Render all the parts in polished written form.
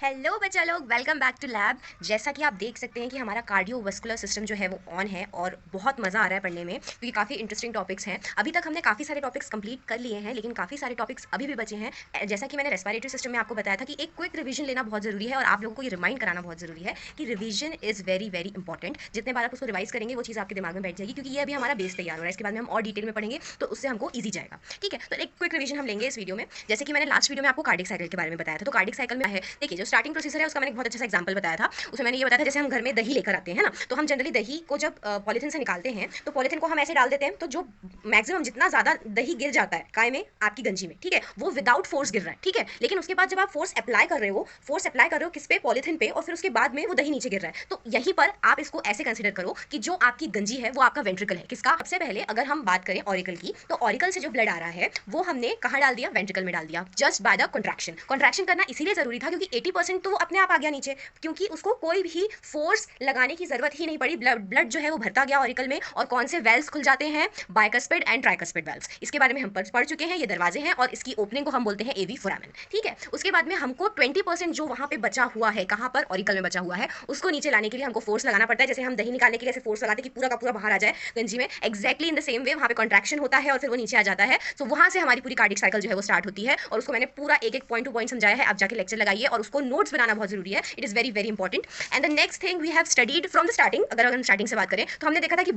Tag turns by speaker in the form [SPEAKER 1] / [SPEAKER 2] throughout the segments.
[SPEAKER 1] Hello बच्चा लोग, welcome back two lab. जैसा कि आप देख सकते हैं कि हमारा कार्डियोवास्कुलर सिस्टम जो है वो ऑन है और बहुत मज़ा आ रहा है पढ़ने में, क्योंकि काफ़ी इंटरेस्टिंग टॉपिक्स हैं। अभी तक हमने काफ़ी सारे टॉपिक्स कंप्लीट कर लिए हैं, लेकिन काफ़ी सारे टॉपिक्स अभी भी बचे हैं। जैसा कि मैंने रेस्पिरेटरी सिस्टम में आपको बताया था कि एक क्विक रिवीजन लेना बहुत ज़रूरी है और आप लोगों को ये रिमाइंड कराना बहुत ज़रूरी है कि revision is very very important. जितने बार आप उसको रिवाइज करेंगे वो चीज़ आपके दिमाग में बैठ जाएगी, क्योंकि ये अभी हमारा बेस तैयार हो रहा है। इसके बाद में हम और डिटेल में पढ़ेंगे तो उससे हमको ईजी जाएगा। ठीक है, तो एक क्विक रिवीजन हम लेंगे इस वीडियो में। जैसे कि मैंने लास्ट वीडियो में आपको कार्डिक साइकिल के बारे में बताया था। तो कार्डिक साइकिल में है, देखिए जो स्टार्टिंग प्रोसीजर है उसका मैंने एक बहुत अच्छा सा एग्जांपल बताया था। उसमें मैंने ये बताया था, जैसे हम घर में दही लेकर आते हैं ना, तो हम जनरली दही को जब पॉलिथीन से निकालते हैं तो पॉलिथीन को हम ऐसे डाल देते हैं, तो जो मैक्सिमम जितना ज्यादा दही गिर जाता है काय में, आपकी गंजी में, ठीक है, वो विदाउट फोर्स गिर रहा है। ठीक है, लेकिन उसके बाद जब आप फोर्स अप्लाई कर रहे हो किस पे, पॉलिथीन पे, और फिर उसके बाद में वो दही नीचे गिर रहा है। तो यहीं पर आप इसको ऐसे कंसिडर करो कि जो आपकी गंजी है वो आपका वेंट्रिकल है। किसका? सबसे पहले अगर हम बात करें ऑरिकल की, तो ऑरिकल से जो ब्लड आ रहा है वो हमने कहाँ डाल दिया? वेंट्रिकल में डाल दिया, just by the contraction. Contraction करना इसीलिए जरूरी था क्योंकि 80% तो वो अपने आप आ गया नीचे, क्योंकि उसको कोई भी फोर्स लगाने की जरूरत ही नहीं पड़ी। ब्लड जो है वो भरता गया ऑरिकल में, और कौन से वेल्व्स खुल जाते हैं? Bicuspid and tricuspid valves. इसके बारे में हम पढ़ चुके हैं, ये दरवाजे हैं और इसकी ओपनिंग को हम बोलते हैं एवी फोरामेन। ठीक है, उसके बाद में हमको 20% जो वहां पे बचा हुआ है, कहां पर? ऑरिकल में बचा हुआ है, उसको नीचे लाने के लिए हमको फोर्स लगाना पड़ता है। जैसे हम दही निकालने के लिए फोर्स लगाते हैं कि पूरा का पूरा बाहर आ जाए गंजी में, exactly in the same way वहां पे कॉन्ट्रैक्शन होता है और फिर वो नीचे आ जाता है। सो वहां से हमारी पूरी कार्डिक साइकिल जो है वो स्टार्ट होती है, और उसको मैंने पूरा एक एक पॉइंट टू पॉइंट समझाया है। आप जाके लेक्चर लगाइए और उसको नोट्स बनाना बहुत जरूरी है। It is very very important. And the next thing we have studied from the starting. अगर हम स्टार्टिंग से बात करें तो हमने देखा था कि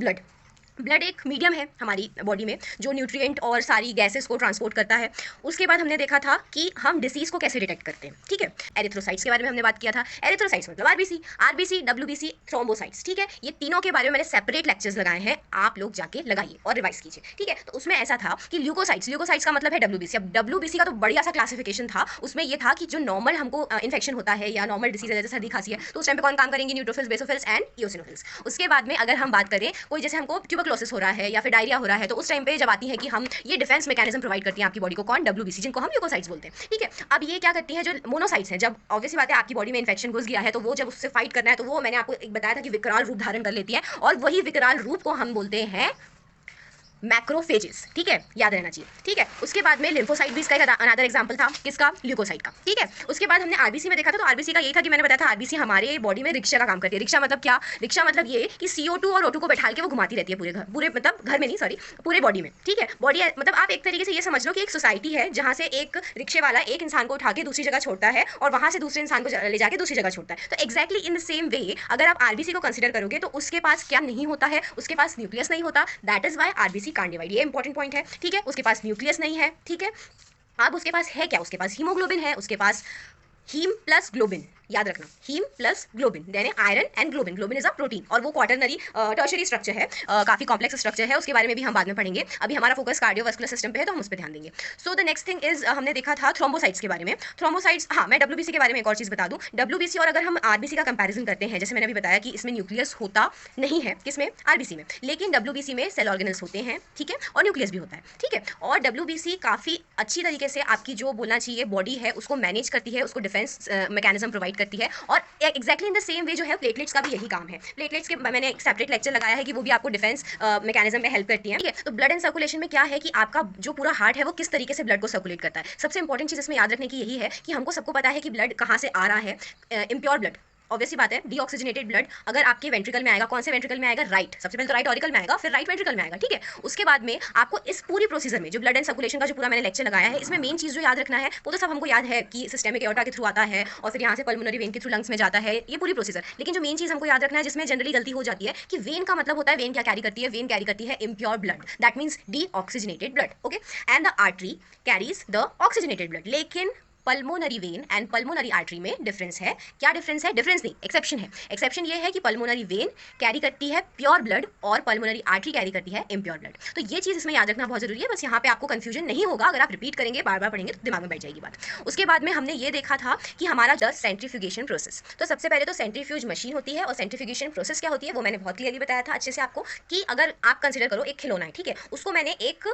[SPEAKER 1] ब्लड एक मीडियम है हमारी बॉडी में जो न्यूट्रिएंट और सारी गैसेस को ट्रांसपोर्ट करता है। उसके बाद हमने देखा था कि हम डिसीज को कैसे डिटेक्ट करते हैं। ठीक है, एरिथ्रोसाइट्स के बारे में हमने बात किया था। एरिथ्रोसाइट्स मतलब आरबीसी, डब्ल्यूबीसी, थ्रोम्बोसाइट्स। ठीक है, ये तीनों के बारे में मैंने सेपरेट लेक्चर्स लगाए हैं, आप लोग जाके लगाइए और रिवाइज कीजिए। ठीक है, तो उसमें ऐसा था कि ल्यूकोसाइट्स का मतलब है डब्ल्यूबीसी। अब डब्ल्यूबीसी का तो बढ़िया सा क्लासिफिकेशन था। उसमें ये था कि जो नॉर्मल हमको इन्फेक्शन होता है या नॉर्मल डिसीज है, जैसे सर्दी खांसी है, तो उस टाइम पे कौन काम करेंगे? Neutrophils, basophils and eosinophils. उसके बाद में अगर हम बात करें कोई, जैसे हमको ट्यूबरक्लोसिस हो रहा है या फिर डायरिया हो रहा है, तो उस टाइम पे जब आती है कि हम ये डिफेंस मैकेनिज्म प्रोवाइड करती हैं आपकी बॉडी को, कौन? डब्ल्यूबीसी, जिनको हम ल्यूकोसाइट्स बोलते हैं। ठीक है, अब ये क्या करती है? जो मोनोसाइट्स हैं, जब ऑब्वियसली बात है आपकी बॉडी में इन्फेक्शन घुस गया है तो वो जब उससे फाइट करना है तो वो मैंने आपको एक बताया था कि विकराल रूप धारण कर लेती है, और वही विकराल रूप को हम बोलते हैं मैक्रोफेजेस। ठीक है, याद रहना चाहिए। ठीक है, उसके बाद में लिम्फोसाइट भी इसका अनदर एग्जांपल था। किसका? ल्यूकोसाइट का। ठीक है, उसके बाद हमने आरबीसी में देखा था। तो आरबीसी का यही था कि मैंने बताया था आरबीसी हमारे बॉडी में रिक्शा का काम करती है। रिक्शा मतलब क्या? रिक्शा मतलब ये कि CO2 और O2 को बैठा के वो घुमाती रहती है पूरे मतलब घर में नहीं, सॉरी, पूरे बॉडी में। ठीक है, बॉडी मतलब आप एक तरीके से ये समझ लो कि एक सोसाइटी है जहां से एक रिक्शे वाला एक इंसान को उठा के दूसरी जगह छोड़ता है और वहां से दूसरे इंसान को ले जाके दूसरी जगह छोड़ता है। तो exactly in the same way अगर आप आरबीसी को कंसिडर करोगे तो उसके पास क्या नहीं होता है? उसके पास न्यूक्लियस नहीं होता। That is why RBC can't divide. ये इंपॉर्टेंट पॉइंट है। ठीक है, उसके पास न्यूक्लियस नहीं है। ठीक है, अब उसके पास है क्या? उसके पास हीमोग्लोबिन है, उसके पास हीम प्लस ग्लोबिन। याद रखना, हीम प्लस ग्लोबिन, यानी iron and globin. Globin is a protein और वो क्वाटरनरी टर्शरी स्ट्रक्चर है, काफी कॉम्प्लेक्स स्ट्रक्चर है। उसके बारे में भी हम बाद में पढ़ेंगे। अभी हमारा फोकस कार्डियोवास्कुलर सिस्टम पे है तो हम उस पर ध्यान देंगे। So the next thing is हमने देखा था थ्रोम्बोसाइट्स के बारे में। थ्रोम्बोसाइट्स, हाँ, मैं डब्ल्यूबीसी के बारे में एक और चीज बता दूं। डब्ल्यूबीसी और अगर हम आरबीसी का कंपैरिजन करते हैं, जैसे मैंने अभी बताया कि इसमें न्यूक्लियस होता नहीं है, किसमें? आरबीसी में, लेकिन डब्ल्यूबीसी में सेल ऑर्गेनल्स होते हैं। ठीक है, और न्यूक्लियस भी होता है। ठीक है, और डब्ल्यूबीसी काफी अच्छी तरीके से आपकी जो बोलना चाहिए बॉडी है उसको मैनेज करती है, उसको डिफेंस मैकेनिज्म प्रोवाइड करती है। और exactly in the same way जो है प्लेटलेट्स का भी यही काम है। प्लेटलेट्स के मैंने एक सेपरेट लेक्चर लगाया है कि वो भी आपको डिफेंस मैकेनिज्म में हेल्प करती है। ठीक है, तो ब्लड एंड सर्कुलेशन में क्या है कि आपका जो पूरा हार्ट है वो किस तरीके से ब्लड को सर्कुलेट करता है। सबसे इंपॉर्टेंट चीज इसमें याद रखने की यही है कि हमको सबको पता है कि ब्लड कहाँ से आ रहा है। इम्प्योर ब्लड, ऑब्वियसली बात है, डीऑक्सीजनेटेड ब्लड अगर आपके वेंट्रिकल में आएगा, कौन से वेंट्रिकल में आएगा? राइट। सबसे पहले तो राइट ऑरिकल में आएगा, फिर राइट वेंट्रिकल में आएगा। ठीक है, उसके बाद में आपको इस पूरी प्रोसीजर में जो ब्लड एंड सर्कुलेशन का जो पूरा मैंने लेक्चर लगाया है, इसमें मेन चीज जो याद रखना है वो तो सब हमको याद है कि सिस्टेमिक एओर्टा के थ्रू आता है और फिर यहाँ से पल्मोनरी वेन के थ्रू लंग्स में जाता है, ये पूरी प्रोसीजर। लेकिन जो मेन चीज हमको याद रखना है, जिसमें जनरली गलती हो जाती है, कि वेन का मतलब होता है, वेन क्या कैरी करती है? वेन कैरी करती है impure blood, that means deoxygenated blood. Okay, and the artery carries the oxygenated blood. लेकिन pulmonary vein and pulmonary artery में डिफरेंस है। क्या डिफरेंस है? डिफरेंस नहीं, एक्सेप्शन है। एक्सेप्शन ये है कि पल्मोनरी वेन कैरी करती है प्योर ब्लड और पल्मोनरी आर्टरी कैरी करती है इम्प्योर ब्लड। तो ये चीज इसमें याद रखना बहुत जरूरी है। बस यहाँ पे आपको कंफ्यूजन नहीं होगा, अगर आप रिपीट करेंगे, बार बार पढ़ेंगे तो दिमाग में बैठ जाएगी बात। उसके बाद में हमने ये देखा था कि हमारा द सेंट्रीफ्यूगेशन प्रोसेस। तो सबसे पहले तो सेंट्रीफ्यूज मशीन होती है, और सेंट्रीफ्यूगेशन प्रोसेस क्या होती है वो मैंने बहुत क्लियरली बताया था अच्छे से आपको, कि अगर आप कंसिडर करो एक खिलौना है, ठीक है, उसको मैंने एक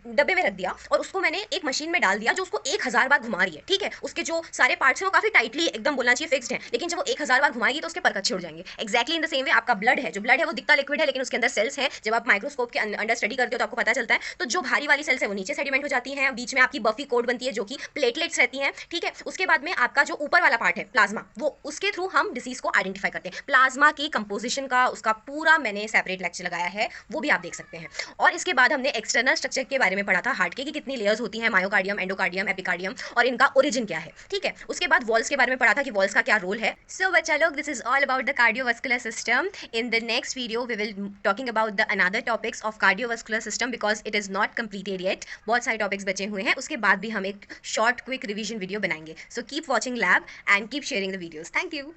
[SPEAKER 1] डब्बे में रख दिया और उसको मैंने एक मशीन में डाल दिया जो उसको 1000 बार घुमा रही है। ठीक है, उसके जो सारे पार्ट्स हैं वो काफी टाइटली एकदम बोलना चाहिए फिक्स्ड है, लेकिन जब वो 1000 बार घुमाएगी तो उसके पर कच्चे उड़ जाएंगे। Exactly in the same way आपका ब्लड है, जो ब्लड है वो दिखता लिक्विड है लेकिन उसके अंदर सेल्स हैं। जब आप माइक्रोस्कोप के अंडर स्टडी करते हो तो आपको पता चलता है, तो जो भारी वाली सेल्स है वो नीचे सेडिमेंट हो जाती हैं, बीच में आपकी बफी कोट बनती है जो कि प्लेटलेट्स रहती हैं, ठीक है। उसके बाद में आपका जो ऊपर वाला पार्ट है प्लाज्मा, वो उसके थ्रू हम डिसीज को आइडेंटिफाई करते हैं। प्लाज्मा की कंपोजिशन का उसका पूरा मैंने सेपरेट लेक्चर लगाया है, वो भी आप देख सकते हैं। और इसके बाद हमने एक्सटर्नल स्ट्रक्चर के बारे में पढ़ा था हार्ट के, कि कितनी लेयर्स होती हैं, मायोकार्डियम, एंडोकार्डियम, एपिकार्डियम, और इनका ओरिजिन क्या है, ठीक है। उसके बाद वॉल्स के बारे में पढ़ा था कि वॉल्स का क्या रोल है। सो बच्चा लोग, this is all about the cardiovascular system. In the next video we will talking about the another topics of cardiovascular system because it is not completed yet. बहुत सारे टॉपिक्स बचे हुए हैं, उसके बाद भी हम एक शॉर्ट क्विक रिवीजन वीडियो बनाएंगे। So keep watching lab and keep sharing the videos. Thank you.